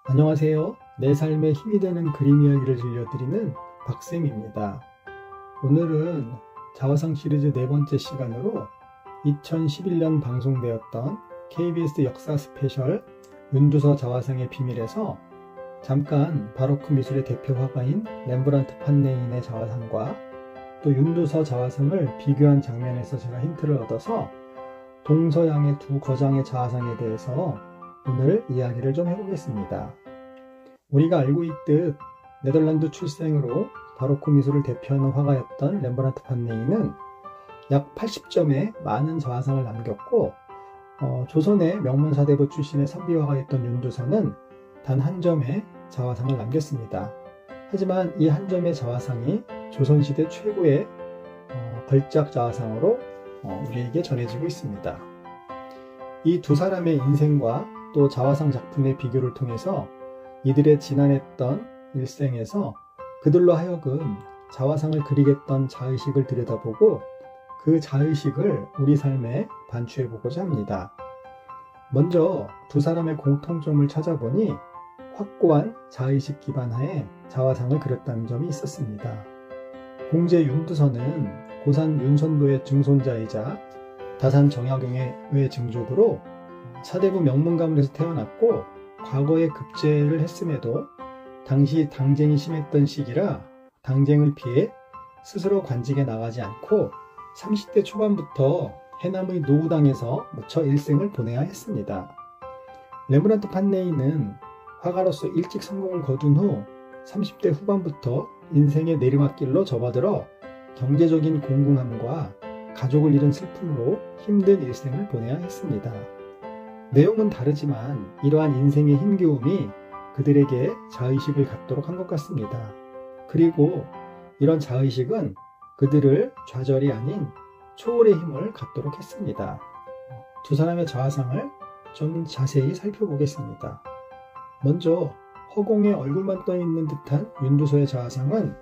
안녕하세요. 내 삶에 힘이 되는 그림 이야기를 들려드리는 박쌤입니다. 오늘은 자화상 시리즈 네 번째 시간으로 2011년 방송되었던 KBS 역사 스페셜 윤두서 자화상의 비밀에서 잠깐 바로크 미술의 대표 화가인 렘브란트 판네인의 자화상과 또 윤두서 자화상을 비교한 장면에서 제가 힌트를 얻어서 동서양의 두 거장의 자화상에 대해서 오늘 이야기를 좀 해보겠습니다. 우리가 알고 있듯 네덜란드 출생으로 바로크 미술을 대표하는 화가였던 렘브란트 판네인은 약 80점의 많은 자화상을 남겼고 조선의 명문사대부 출신의 선비화가였던 윤두서는 단 한 점의 자화상을 남겼습니다. 하지만 이 한 점의 자화상이 조선시대 최고의 걸작 자화상으로 우리에게 전해지고 있습니다. 이 두 사람의 인생과 또 자화상 작품의 비교를 통해서 이들의 지난했던 일생에서 그들로 하여금 자화상을 그리겠던 자의식을 들여다보고 그 자의식을 우리 삶에 반추해보고자 합니다. 먼저 두 사람의 공통점을 찾아보니 확고한 자의식 기반하에 자화상을 그렸다는 점이 있었습니다. 공제 윤두서는 고산 윤선도의 증손자이자 다산 정약용의 외증족으로 사대부 명문 가문에서 태어났고 과거에 급제를 했음에도 당시 당쟁이 심했던 시기라 당쟁을 피해 스스로 관직에 나가지 않고 30대 초반부터 해남의 노후당에서 묻혀 일생을 보내야 했습니다. 렘브란트 판네인은 화가로서 일찍 성공을 거둔 후 30대 후반부터 인생의 내리막길로 접어들어 경제적인 공공함과 가족을 잃은 슬픔으로 힘든 일생을 보내야 했습니다. 내용은 다르지만 이러한 인생의 힘겨움이 그들에게 자의식을 갖도록 한 것 같습니다. 그리고 이런 자의식은 그들을 좌절이 아닌 초월의 힘을 갖도록 했습니다. 두 사람의 자화상을 좀 자세히 살펴보겠습니다. 먼저 허공에 얼굴만 떠있는 듯한 윤두서의 자화상은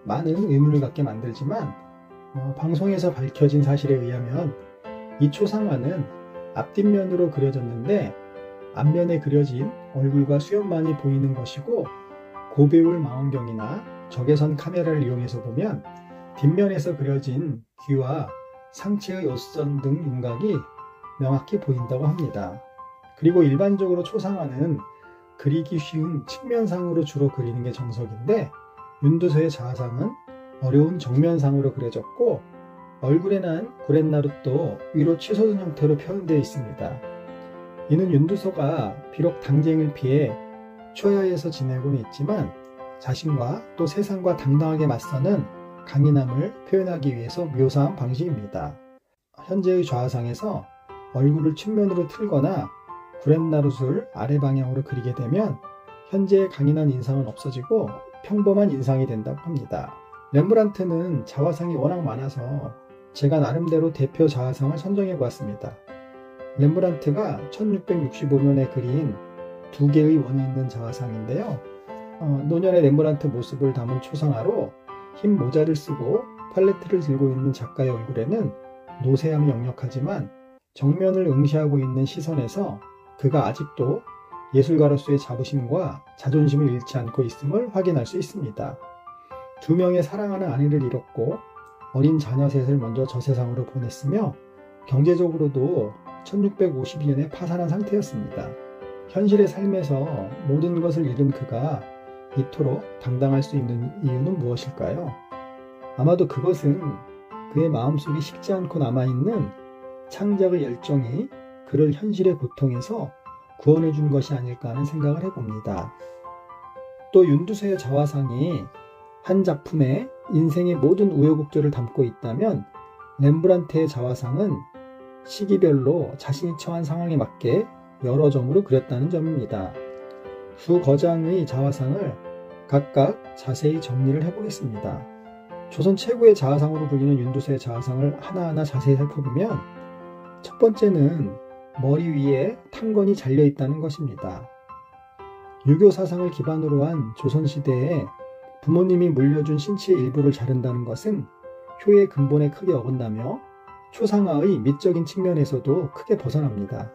많은 의문을 갖게 만들지만 방송에서 밝혀진 사실에 의하면 이 초상화는 앞뒷면으로 그려졌는데 앞면에 그려진 얼굴과 수염만이 보이는 것이고 고배울 망원경이나 적외선 카메라를 이용해서 보면 뒷면에서 그려진 귀와 상체의 옷선 등 윤곽이 명확히 보인다고 합니다. 그리고 일반적으로 초상화는 그리기 쉬운 측면상으로 주로 그리는 게 정석인데 윤두서의 자화상은 어려운 정면상으로 그려졌고 얼굴에 난 구렛나룻도 위로 치솟은 형태로 표현되어 있습니다. 이는 윤두서가 비록 당쟁을 피해 초야에서 지내고는 있지만 자신과 또 세상과 당당하게 맞서는 강인함을 표현하기 위해서 묘사한 방식입니다. 현재의 좌상에서 얼굴을 측면으로 틀거나 구렛나룻을 아래 방향으로 그리게 되면 현재의 강인한 인상은 없어지고 평범한 인상이 된다고 합니다. 렘브란트는 자화상이 워낙 많아서 제가 나름대로 대표 자화상을 선정해 보았습니다. 렘브란트가 1665년에 그린 두 개의 원이 있는 자화상인데요. 노년의 렘브란트 모습을 담은 초상화로 흰 모자를 쓰고 팔레트를 들고 있는 작가의 얼굴에는 노쇠함이 역력하지만 정면을 응시하고 있는 시선에서 그가 아직도 예술가로서의 자부심과 자존심을 잃지 않고 있음을 확인할 수 있습니다. 두 명의 사랑하는 아내를 잃었고 어린 자녀 셋을 먼저 저 세상으로 보냈으며 경제적으로도 1652년에 파산한 상태였습니다. 현실의 삶에서 모든 것을 잃은 그가 이토록 당당할 수 있는 이유는 무엇일까요? 아마도 그것은 그의 마음속에 식지 않고 남아있는 창작의 열정이 그를 현실의 고통에서 구원해 준 것이 아닐까 하는 생각을 해봅니다. 또 윤두서의 자화상이 한 작품에 인생의 모든 우여곡절을 담고 있다면 렘브란트의 자화상은 시기별로 자신이 처한 상황에 맞게 여러 점으로 그렸다는 점입니다. 두 거장의 자화상을 각각 자세히 정리를 해보겠습니다. 조선 최고의 자화상으로 불리는 윤두서의 자화상을 하나하나 자세히 살펴보면 첫 번째는 머리 위에 탄건이 잘려 있다는 것입니다. 유교 사상을 기반으로 한 조선시대에 부모님이 물려준 신체의 일부를 자른다는 것은 효의 근본에 크게 어긋나며 초상화의 미적인 측면에서도 크게 벗어납니다.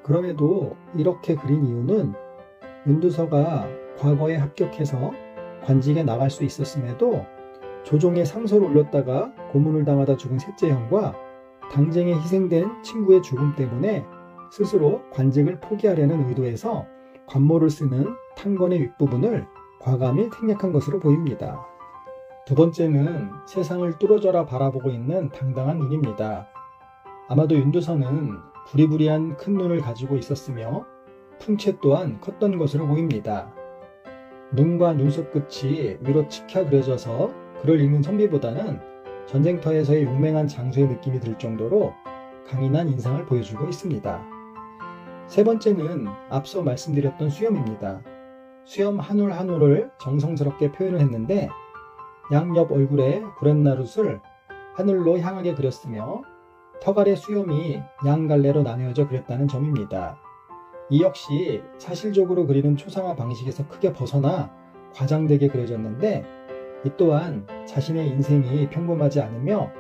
그럼에도 이렇게 그린 이유는 윤두서가 과거에 합격해서 관직에 나갈 수 있었음에도 조종에 상소를 올렸다가 고문을 당하다 죽은 셋째 형과 당쟁에 희생된 친구의 죽음 때문에 스스로 관직을 포기하려는 의도에서 관모를 쓰는 탕건의 윗부분을 과감히 생략한 것으로 보입니다. 두 번째는 세상을 뚫어져라 바라보고 있는 당당한 눈입니다. 아마도 윤두서는 부리부리한 큰 눈을 가지고 있었으며 풍채 또한 컸던 것으로 보입니다. 눈과 눈썹 끝이 위로 치켜 그려져서 그를 읽는 선비보다는 전쟁터에서의 용맹한 장수의 느낌이 들 정도로 강인한 인상을 보여주고 있습니다. 세 번째는 앞서 말씀드렸던 수염입니다. 수염 한 올 한 올을 정성스럽게 표현을 했는데 양옆 얼굴에 구렛나룻을 하늘로 향하게 그렸으며 턱 아래 수염이 양갈래로 나뉘어져 그렸다는 점입니다. 이 역시 사실적으로 그리는 초상화 방식에서 크게 벗어나 과장되게 그려졌는데 이 또한 자신의 인생이 평범하지 않으며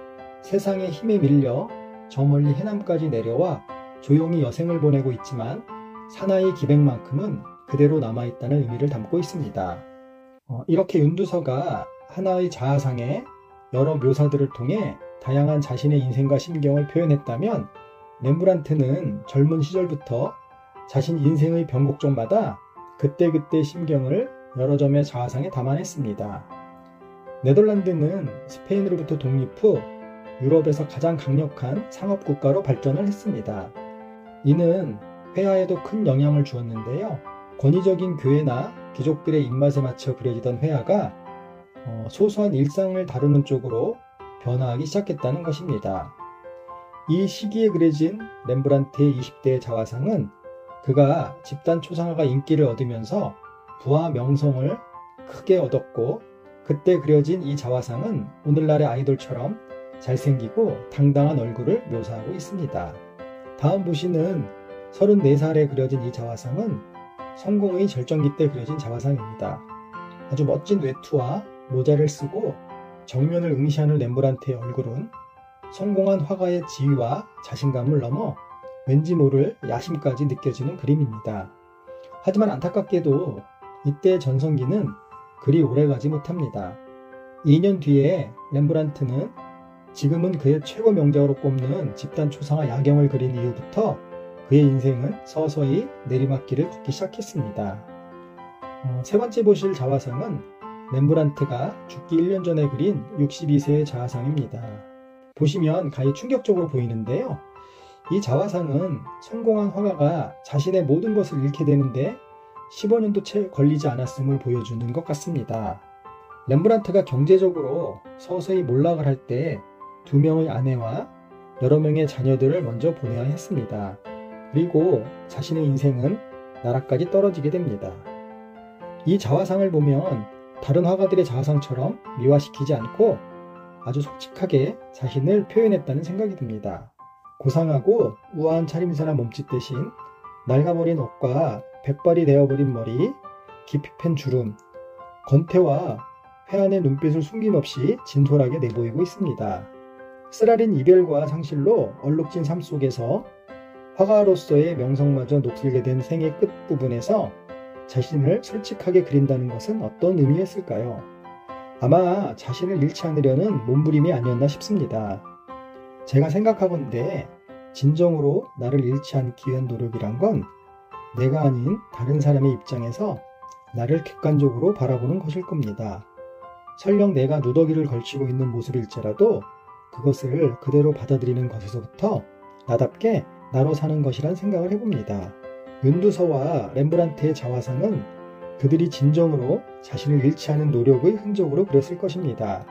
세상의 힘에 밀려 저 멀리 해남까지 내려와 조용히 여생을 보내고 있지만 사나이 기백만큼은 그대로 남아있다는 의미를 담고 있습니다. 이렇게 윤두서가 하나의 자아상에 여러 묘사들을 통해 다양한 자신의 인생과 심경을 표현했다면 렘브란트는 젊은 시절부터 자신 인생의 변곡점마다 그때그때 심경을 여러 점의 자아상에 담아냈습니다. 네덜란드는 스페인으로부터 독립 후 유럽에서 가장 강력한 상업국가로 발전을 했습니다. 이는 회화에도 큰 영향을 주었는데요. 권위적인 교회나 귀족들의 입맛에 맞춰 그려지던 회화가 소소한 일상을 다루는 쪽으로 변화하기 시작했다는 것입니다. 이 시기에 그려진 렘브란트의 20대의 자화상은 그가 집단 초상화가 인기를 얻으면서 부와 명성을 크게 얻었고 그때 그려진 이 자화상은 오늘날의 아이돌처럼 잘생기고 당당한 얼굴을 묘사하고 있습니다. 다음 보시는 34살에 그려진 이 자화상은 성공의 절정기 때 그려진 자화상입니다. 아주 멋진 외투와 모자를 쓰고 정면을 응시하는 렘브란트의 얼굴은 성공한 화가의 지위와 자신감을 넘어 왠지 모를 야심까지 느껴지는 그림입니다. 하지만 안타깝게도 이때의 전성기는 그리 오래가지 못합니다. 2년 뒤에 렘브란트는 지금은 그의 최고 명작으로 꼽는 집단 초상화 야경을 그린 이후부터 그의 인생은 서서히 내리막길을 걷기 시작했습니다. 세 번째 보실 자화상은 렘브란트가 죽기 1년 전에 그린 62세의 자화상입니다. 보시면 가히 충격적으로 보이는데요. 이 자화상은 성공한 화가가 자신의 모든 것을 잃게 되는데 15년도 채 걸리지 않았음을 보여주는 것 같습니다. 렘브란트가 경제적으로 서서히 몰락을 할 때 2명의 아내와 여러 명의 자녀들을 먼저 보내야 했습니다. 그리고 자신의 인생은 나락까지 떨어지게 됩니다. 이 자화상을 보면 다른 화가들의 자화상처럼 미화시키지 않고 아주 솔직하게 자신을 표현했다는 생각이 듭니다. 고상하고 우아한 차림새나 몸짓 대신 낡아버린 옷과 백발이 되어버린 머리, 깊이 팬 주름, 건태와 회한의 눈빛을 숨김없이 진솔하게 내보이고 있습니다. 쓰라린 이별과 상실로 얼룩진 삶 속에서 화가로서의 명성마저 녹슬게 된 생의 끝부분에서 자신을 솔직하게 그린다는 것은 어떤 의미였을까요? 아마 자신을 잃지 않으려는 몸부림이 아니었나 싶습니다. 제가 생각하건대 진정으로 나를 잃지 않기 위한 노력이란 건 내가 아닌 다른 사람의 입장에서 나를 객관적으로 바라보는 것일 겁니다. 설령 내가 누더기를 걸치고 있는 모습일지라도 그것을 그대로 받아들이는 것에서부터 나답게 나로 사는 것이란 생각을 해봅니다. 윤두서와 렘브란트의 자화상은 그들이 진정으로 자신을 잃지 않은 노력의 흔적으로 그렸을 것입니다.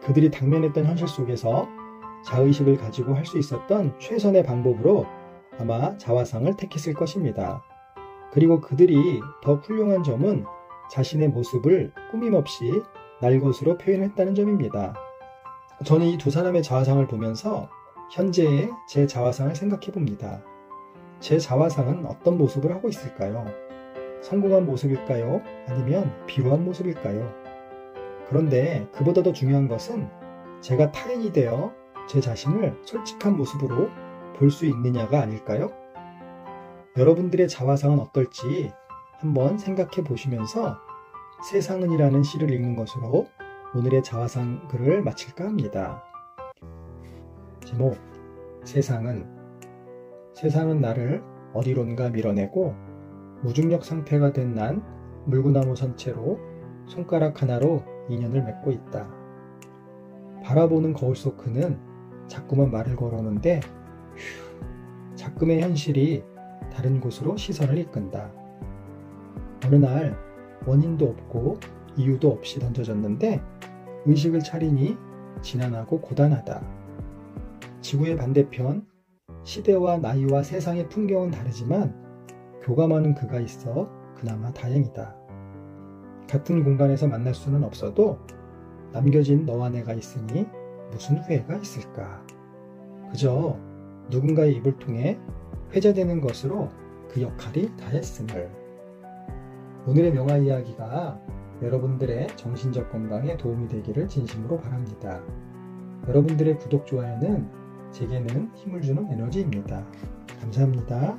그들이 당면했던 현실 속에서 자의식을 가지고 할 수 있었던 최선의 방법으로 아마 자화상을 택했을 것입니다. 그리고 그들이 더 훌륭한 점은 자신의 모습을 꾸밈없이 날 것으로 표현했다는 점입니다. 저는 이 두 사람의 자화상을 보면서 현재의 제 자화상을 생각해 봅니다. 제 자화상은 어떤 모습을 하고 있을까요? 성공한 모습일까요? 아니면 비루한 모습일까요? 그런데 그보다 더 중요한 것은 제가 타인이 되어 제 자신을 솔직한 모습으로 볼 수 있느냐가 아닐까요? 여러분들의 자화상은 어떨지 한번 생각해 보시면서 세상은이라는 시를 읽는 것으로 오늘의 자화상 글을 마칠까 합니다. 제목, 세상은. 세상은 나를 어디론가 밀어내고 무중력 상태가 된 난 물구나무 선체로 손가락 하나로 인연을 맺고 있다. 바라보는 거울 속 그는 자꾸만 말을 걸어오는데 자꾸의 현실이 다른 곳으로 시선을 이끈다. 어느 날 원인도 없고 이유도 없이 던져졌는데 의식을 차리니 지난하고 고단하다. 지구의 반대편, 시대와 나이와 세상의 풍경은 다르지만 교감하는 그가 있어 그나마 다행이다. 같은 공간에서 만날 수는 없어도 남겨진 너와 내가 있으니 무슨 후회가 있을까. 그저 누군가의 입을 통해 회자되는 것으로 그 역할이 다했음을. 오늘의 명화 이야기가 여러분들의 정신적 건강에 도움이 되기를 진심으로 바랍니다. 여러분들의 구독, 좋아요는 제게는 힘을 주는 에너지입니다. 감사합니다.